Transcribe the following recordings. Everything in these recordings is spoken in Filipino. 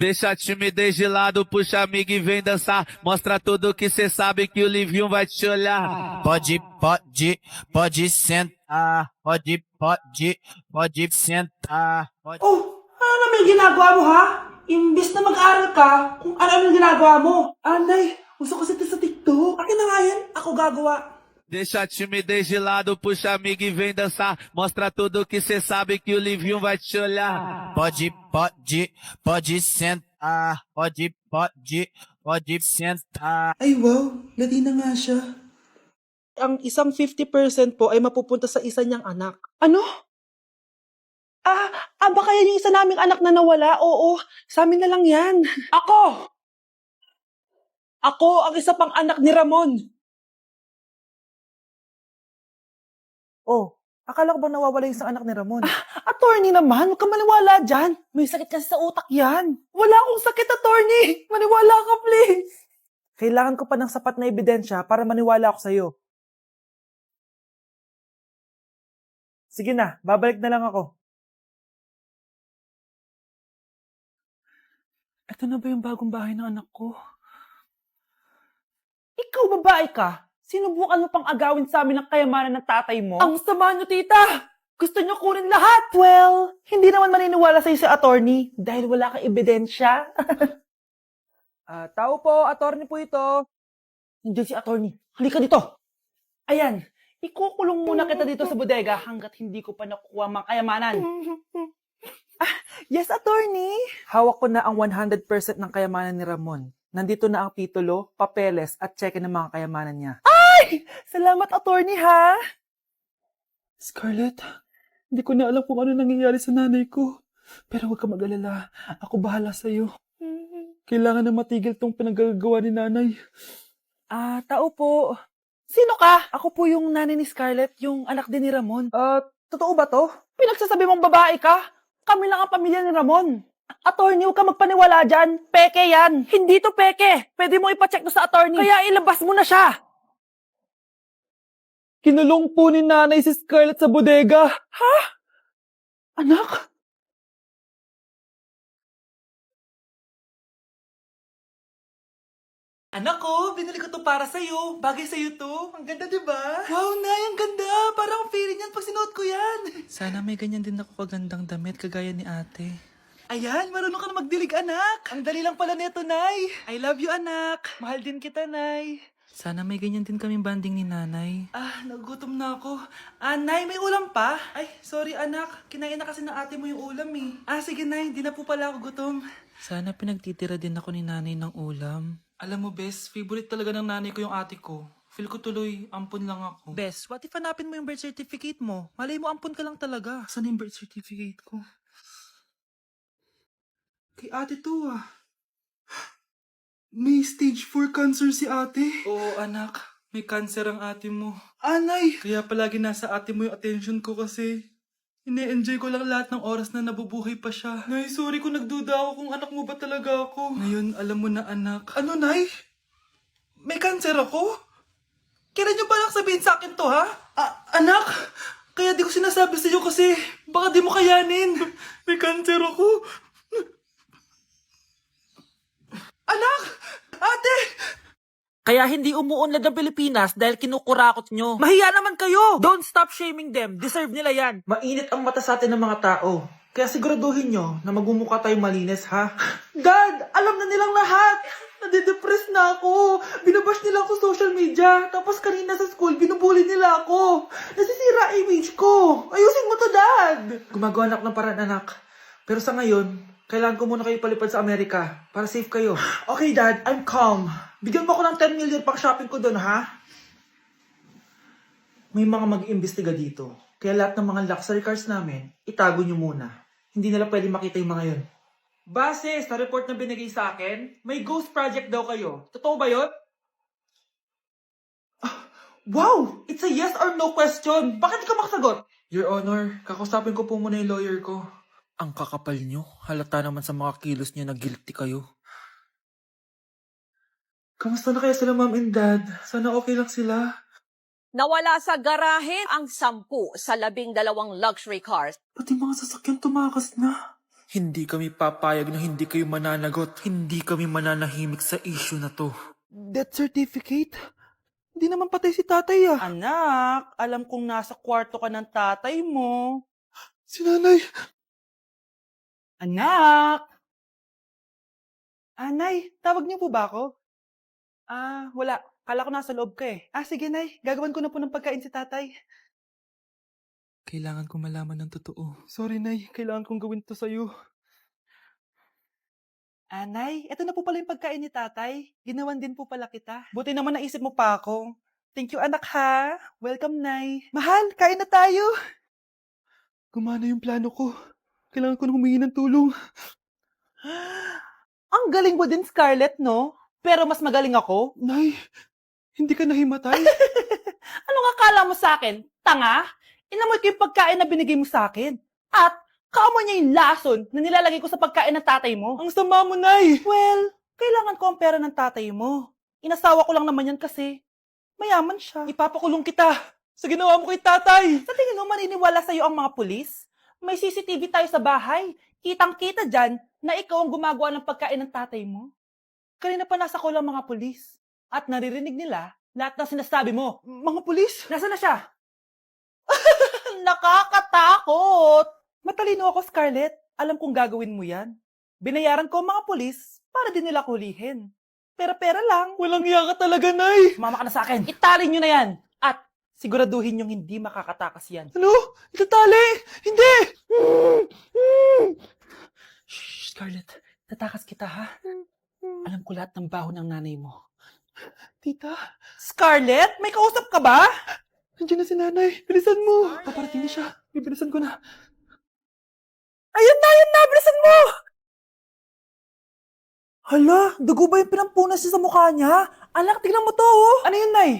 Deixa a timidez de lado, puxa amigo e vem dançar. Mostra tudo que cê sabe que o Livinho vai te olhar. Pode sentar. Pode sentar. Oh, ano naman yung ginagawa mo, ha? Imbis na mag-aral ka, kung ano yung ginagawa mo. Anay, gusto ko sa TikTok. Akin na nga yan, ako gagawa. Deixa a timidez de lado, puxa amigo e vem dançar. Mostra tudo que cê sabe que o Livinho vai te olhar. Pode sentar. Pode sentar. Ay wow, Latina nga siya. Ang isang 50% po ay mapupunta sa isa niyang anak. Ano? Baka yan yung isa naming anak na nawala? Oo, sa amin na lang yan. Ako! Ako ang isa pang anak ni Ramon. Oh, akala ko ba nawawala yung isang anak ni Ramon? Attorney naman, huwag ka maniwala dyan. May sakit kasi sa utak yan. Wala akong sakit, attorney. Maniwala ka, please. Kailangan ko pa ng sapat na ebidensya para maniwala ako sa'yo. Sige na, babalik na lang ako. Ito na ba yung bagong bahay ng anak ko? Ikaw, babae ka. Sinubukan mo pang agawin sa amin ang kayamanan ng tatay mo? Ang sama nyo, tita! Gusto nyo kunin lahat! Well, hindi naman maniniwala sa'yo si attorney dahil wala kang ebidensya. Tao po, attorney po ito. Nandiyan si attorney. Halika dito. Ayan, ikukulong muna kita dito sa bodega hanggat hindi ko pa nakukuha mga kayamanan. Yes, attorney. Hawak ko na ang 100% ng kayamanan ni Ramon. Nandito na ang titulo, papeles at cheque ng mga kayamanan niya. Ay! Salamat, attorney, ha? Scarlett, hindi ko na alam kung ano nangyayari sa nanay ko. Pero huwag ka mag-alala. Ako bahala sa'yo. Kailangan na matigil tong pinagagawa ni nanay. Tao po. Sino ka? Ako po yung nanay ni Scarlett, yung anak din ni Ramon. Totoo ba to? Pinagsasabi mong babae ka? Kami lang ang pamilya ni Ramon. Attorney, huwag ka magpaniwala dyan. Peke yan. Hindi to peke. Pwede mo ipacheck to sa attorney. Kaya ilabas mo na siya. Kinulong po ni nanay si Scarlett sa bodega. Ha? Anak? Anak ko, binili ko to para sa'yo. Bagay sa'yo to. Ang ganda, diba? Wow, Nay, ang ganda. Parang ang feeling yan pag sinuot ko yan. Sana may ganyan din ako kagandang damit kagaya ni ate. Ayan, marunong ka na magdilig, anak. Ang dali lang pala neto, Nay. I love you, anak. Mahal din kita, Nay. Sana may ganyan din kaming banding ni nanay. Nagutom na ako. Nay, may ulam pa? Ay, sorry, anak. Kinain na kasi ng ate mo yung ulam, eh. Sige, Nay. Di na po pala ako gutom. Sana pinagtitira din ako ni nanay ng ulam. Alam mo, Bes, favorite talaga ng nanay ko yung ate ko. Feel ko tuloy, ampun lang ako. Bes, what if hanapin mo yung birth certificate mo? Malay mo ampun ka lang talaga. Saan yung birth certificate ko? Kay ate to, May stage 4 cancer si ate. Oo, anak. May cancer ang ate mo. Anay! Kaya palagi nasa ate mo yung attention ko kasi ine-enjoy ko lang lahat ng oras na nabubuhay pa siya. Nay, sorry kung nagduda ako kung anak mo ba talaga ako. Ngayon, alam mo na, anak. Ano, Nay? May cancer ako? Kailan niyo balak sabihin sa akin to, ha? Anak! Kaya di ko sinasabi sa iyo kasi baka di mo kayanin. May cancer ako. Anak! Ate! Kaya hindi umuunlad ang Pilipinas dahil kinukurakot nyo. Mahiya naman kayo! Don't stop shaming them. Deserve nila yan. Mainit ang mata sa atin ng mga tao. Kaya siguraduhin nyo na magmumukha tayo malinis, ha? Dad! Alam na nilang lahat! Nadidepress na ako! Binabash nila ako sa social media. Tapos kanina sa school, binubuli nila ako. Nasisira image ko. Ayusin mo to, Dad! Gumagawa na ako ng paraan, anak. Pero sa ngayon, kailangan ko muna kayo palipad sa Amerika para safe kayo. Okay, Dad. I'm calm. Bigyan mo ako ng 10 million pang shopping ko doon, ha? May mga mag-iimbestiga dito. Kaya lahat ng mga luxury cars namin, itago nyo muna. Hindi nila pwede makita yung mga yun. Base sa report na binigay sa akin, may ghost project daw kayo. Totoo ba yun? Wow! It's a yes or no question. Bakit ka makasagot? Your Honor, kakusapin ko po muna yung lawyer ko. Ang kakapal nyo. Halata naman sa mga kilos nyo na guilty kayo. Kamusta na kaya sila, Mom and Dad? Sana okay lang sila. Nawala sa garahe ang 10 sa 12 luxury cars. Pati mga sasakyan tumakas na. Hindi kami papayag na hindi kayo mananagot. Hindi kami mananahimik sa issue na to. Death certificate? Hindi naman patay si tatay ah. Anak, alam kong nasa kwarto ka ng tatay mo. Si nanay. Anak! Nay, tawag niyo po ba ako? Wala. Kala ko nasa loob ka eh. Sige nay, gagawan ko na po ng pagkain si tatay. Kailangan ko malaman ng totoo. Sorry nay, kailangan kong gawin to sa'yo. Nay, eto na po pala yung pagkain ni tatay. Ginawan din po pala kita. Buti naman naisip mo pa ako. Thank you anak ha. Welcome nay. Mahal, kain na tayo. Gumana yung plano ko. Kailangan ko na humingi ng tulong. Ang galing mo din, Scarlett, no? Pero mas magaling ako. Nay, hindi ka nahimatay. Anong akala mo sa akin? Tanga? Inamoy ko yung pagkain na binigay mo sa akin. At kaamoy niya yung lason na nilalagay ko sa pagkain ng tatay mo. Ang sama mo, Nay. Well, kailangan ko ang pera ng tatay mo. Inasawa ko lang naman yan kasi mayaman siya. Ipapakulong kita sa ginawa mo kay tatay. Sa tingin mo maniniwala sa'yo ang mga pulis? May CCTV tayo sa bahay. Kitang-kita dyan na ikaw ang gumagawa ng pagkain ng tatay mo. Kanina pa nasa kulang mga pulis. At naririnig nila lahat ng sinasabi mo. Mga pulis? Nasaan na siya? Nakakatakot! Matalino ako, Scarlett. Alam kong gagawin mo yan. Binayaran ko ang mga pulis para din nila kulihin. Pera-pera lang. Walang iya ka talaga, Nay. Mama ka na sa akin. Italin nyo na yan. At siguraduhin yung hindi makakatakas yan. Ano? Itatali? Hindi! Shh, Scarlett. Tatakas kita, ha? Alam ko lahat ng baho ng nanay mo. Tita, Scarlett, may kausap ka ba? nandiyan na si nanay. Bilisan mo. Paparating na siya. Bibilisan ko na. Ayun na, bilisan mo! Hala, dugo ba yung pinampunas niya sa mukha niya? Anak, tingnan mo to, oh. Ano yun, Nay?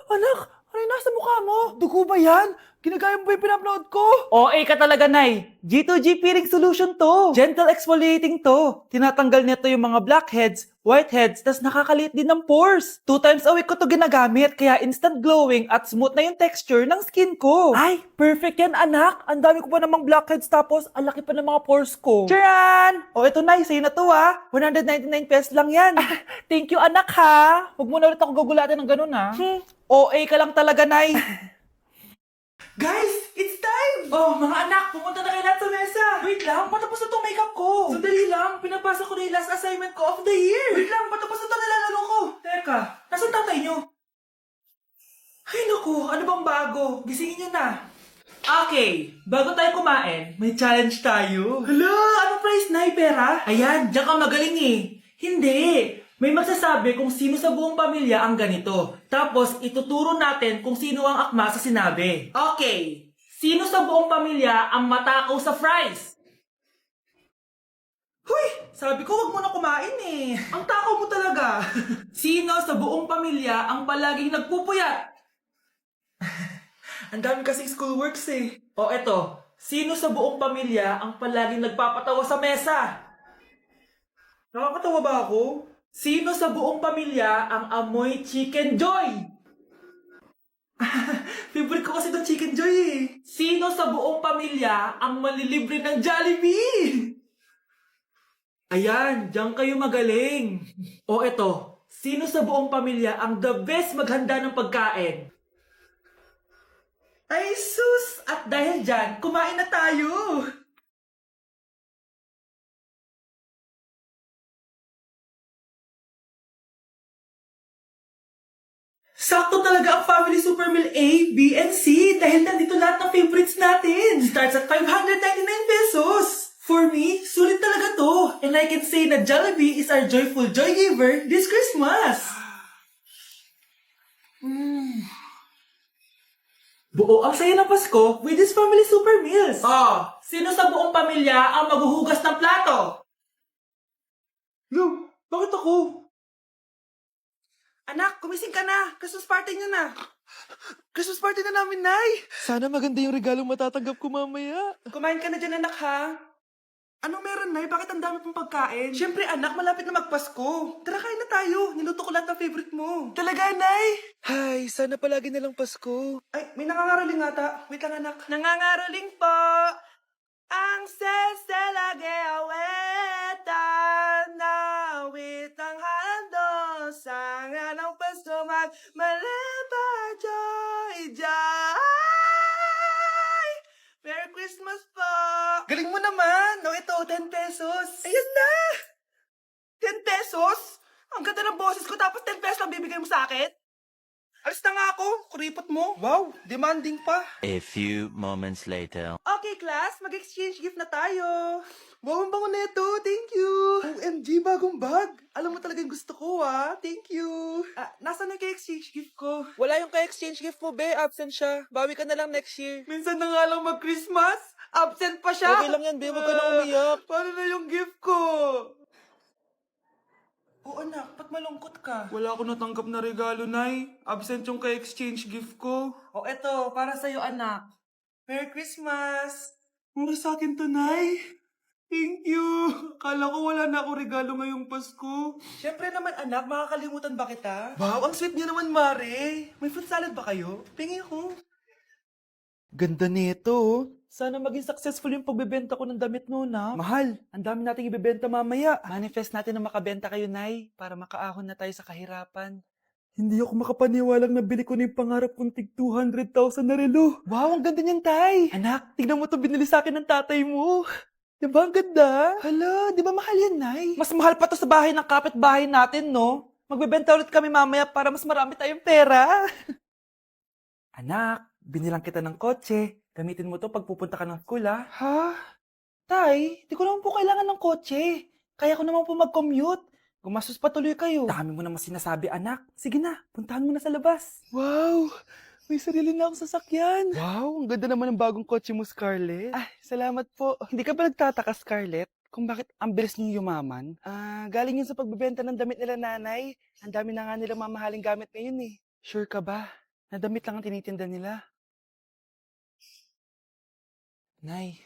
Anak, ano yung nasa mukha mo? Dugo ba yan? Ginagaya mo ba yung pinupload ko? OA ka talaga, Nay. G2G peeling solution to. Gentle exfoliating to. Tinatanggal nito yung mga blackheads, whiteheads, tas nakakaliit din ng pores. 2 times a week ko to ginagamit, kaya instant glowing at smooth na yung texture ng skin ko. Ay, perfect yan, anak. Ang dami ko pa namang blackheads tapos ang laki pa ng mga pores ko. Charan! O, ito, Nay, sa'yo na to, ha. 199 pesos lang yan. Thank you, anak, ha. Huwag mo na ulit ako gugulatin ng ganun, ha. OA ka lang talaga, Nay. Guys, it's time! Oh, mga anak, pumunta na kayo lahat sa mesa. Wait lang, patapos na tong makeup ko. Sandali lang, pinapasa ko na yung last assignment ko of the year. Wait lang, patapos na to nilalaro ko. Teka, nasan tatay nyo? Ay naku, ano bang bago? Gisingin nyo na. Okay, bago tayo kumain, may challenge tayo. Hala, anong prize na? Pera? Ayan, diyan ka magaling eh. Hindi. May magsasabi kung sino sa buong pamilya ang ganito. Tapos, ituturo natin kung sino ang akma sa sinabi. Okay. Sino sa buong pamilya ang matakaw sa fries? Huy! Sabi ko, wag mo na kumain eh. Ang takaw mo talaga. Sino sa buong pamilya ang palaging nagpupuyat? Ang dami kasing schoolworks eh. O eto, sino sa buong pamilya ang palaging nagpapatawa sa mesa? Nakakatawa ba ako? Sino sa buong pamilya ang amoy Chicken Joy? Favorite ko kasi itong Chicken Joy eh. Sino sa buong pamilya ang malilibre ng Jollibee? Ayan, diyan kayo magaling. O eto, sino sa buong pamilya ang the best maghanda ng pagkain? Ay sus! At dahil dyan, kumain na tayo! Sakto talaga ang Family Super Meal A, B, and C dahil nandito lahat ng favorites natin. Starts at 599 pesos. For me, sulit talaga to. And I can say na Jollibee is our joyful joy giver this Christmas. Buo ang saya ng Pasko with this Family Super Meals. Oh, sino sa buong pamilya ang maghuhugas ng plato? Lo, bakit ako? Anak, kumising ka na. Christmas party nyo na. Christmas party na namin, Nay! Sana maganda yung regalong matatanggap ko mamaya. Kumain ka na dyan, anak, ha? Anong meron, Nay? Bakit ang dami pong pagkain? Siyempre, anak, malapit na magpasko. Tara, kain na tayo. Niluto ko lahat ng favorite mo. Talaga, Nay? Hay, sana palagi na lang Pasko. Ay, may nangangaraling ata. Wait lang, anak. Nangangaraling po. Ang seselage aweta, nawit ang hando, sanga ng pasto magmalaba, joy, joy. Merry Christmas po! Galing mo naman! No, ito, 10 pesos. Ayan na! 10 pesos? Ang ganda ng boses ko tapos 10 pesos lang bibigay mo sa akin? Alis na nga ako, kuripot mo. Wow, demanding pa. A few moments later. Okay, class, mag-exchange gift na tayo. Wow, ang bango neto, thank you. OMG, bagong bag. Alam mo talaga yung gusto ko, ah. Thank you. Nasaan yung ka-exchange gift ko? Wala yung ka-exchange gift mo, be. Absent siya. Bawi ka na lang next year. Minsan na nga lang mag-Christmas. Absent pa siya. Okay lang yan, be. Huwag ka na umiyak. Paano na yung gift ko? Oo, anak. Ba't malungkot ka? Wala ako natanggap na regalo, Nay. Absent yung ka-exchange gift ko. O, eto. Para sa'yo, anak. Merry Christmas! Para sa akin to, Nay. Thank you. Akala ko wala na ako regalo ngayong Pasko. Siyempre naman, anak. Makakalimutan ba kita? Wow, ang sweet niya naman, Mare. May fruit salad ba kayo? Tingin ako. Ganda nito. Sana maging successful yung pagbebenta ko ng damit mo, na. Mahal, ang dami nating ibebenta mamaya. Manifest natin na makabenta kayo, Nay, para makaahon na tayo sa kahirapan. Hindi ako makapaniwalang nabili ko na yung pangarap kong tig 200,000 na relo. Wow, ang ganda niyan, Tay. Anak, tignan mo itong binili sa akin ng tatay mo. Diba ang ganda? Hala, di ba mahal yan, Nay? Mas mahal pa to sa bahay ng kapitbahay natin, no? Magbebenta ulit kami mamaya para mas marami tayong pera. Anak, binilang kita ng kotse. Gamitin mo to pag pupunta ka ng school, ha? Ha? Tay, di ko naman po kailangan ng kotse. Kaya ko naman po mag-commute. Gumastos pa tuloy kayo. Dami mo naman sinasabi, anak. Sige na, puntahan mo na sa labas. Wow! May sarili na akong sasakyan. Wow, ang ganda naman ng bagong kotse mo, Scarlett. Ay, salamat po. Hindi ka ba nagtataka, Scarlett, kung bakit ang bilis niyong yumaman? Galing yun sa pagbebenta ng damit nila, nanay. Ang dami na nga nilang mamahaling gamit ngayon, eh. Sure ka ba? Na damit lang ang tinitinda nila? Nay,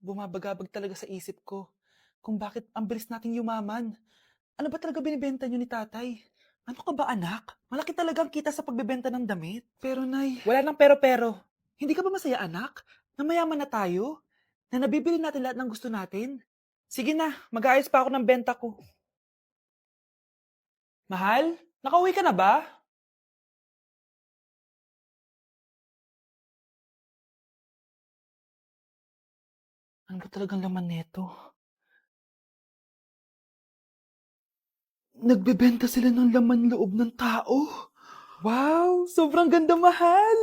bumabagabag talaga sa isip ko kung bakit ang bilis nating yumaman. Ano ba talaga binibenta niyo ni tatay? Ano ka ba, anak? Malaki talaga ang kita sa pagbebenta ng damit. Pero, Nay... Wala nang pero-pero. Hindi ka ba masaya, anak? Na mayaman na tayo? Na nabibili natin lahat ng gusto natin? Sige na, mag-aayos pa ako ng benta ko. Mahal, nakauwi ka na ba? Ano ba talagang laman neto? Nagbebenta sila ng laman loob ng tao. Wow, sobrang ganda, mahal.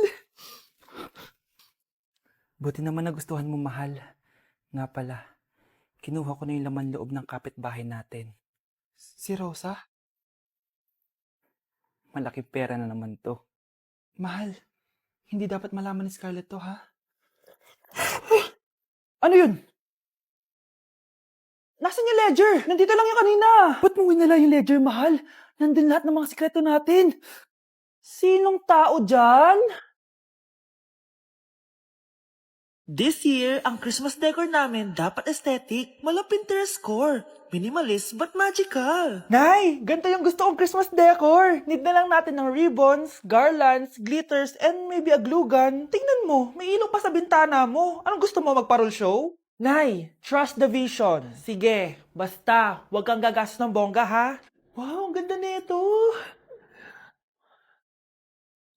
Buti naman nagustuhan mo, mahal. Nga pala, kinuha ko na yung laman loob ng kapitbahay natin. Si Rosa? Malaking pera na naman to. Mahal, hindi dapat malaman ni Scarlett to, ha? Ano yun? Nasaan yung ledger? Nandito lang yung kanina. Ba't mo winala yung ledger, mahal? Nandun lahat ng mga sikreto natin. Sinong tao dyan? This year, ang Christmas decor namin dapat aesthetic, walang Pinterest score. Minimalist but magical. Nay, ganito yung gusto kong Christmas decor. Need na lang natin ng ribbons, garlands, glitters, and maybe a glue gun. Tingnan mo, may ilaw pa sa bintana mo. Anong gusto mo, magparol show? Nay, trust the vision. Sige, basta, huwag kang gagastos ng bongga, ha? Wow, ang ganda nito.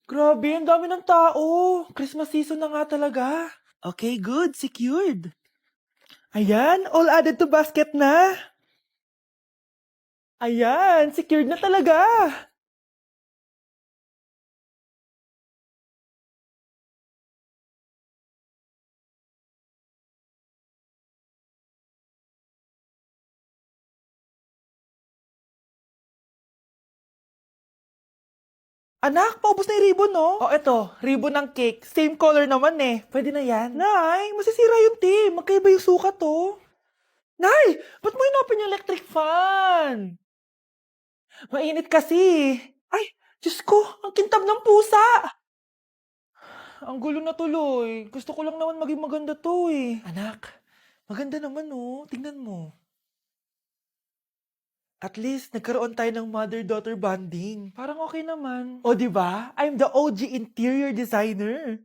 Grabe, ang dami ng tao. Christmas season na nga talaga. Okay, good. Secured. Ayan, all added to basket na. Ayan, secured na talaga. Anak, paubos na yung ribbon, no? Oh, eto, ribbon ng cake. Same color naman eh. Pwede na yan. Nay, masisira yung team. Magkaiba yung sukat, oh. Nay, ba't mo inopin yung electric fan? Mainit kasi. Ay, Diyos ko, ang kintab ng pusa. Ang gulo na tuloy. Gusto ko lang naman maging maganda to eh. Anak, maganda naman, oh. Tingnan mo. At least, nagkaroon tayo ng mother-daughter bonding. Parang okay naman. O, di ba? I'm the OG interior designer.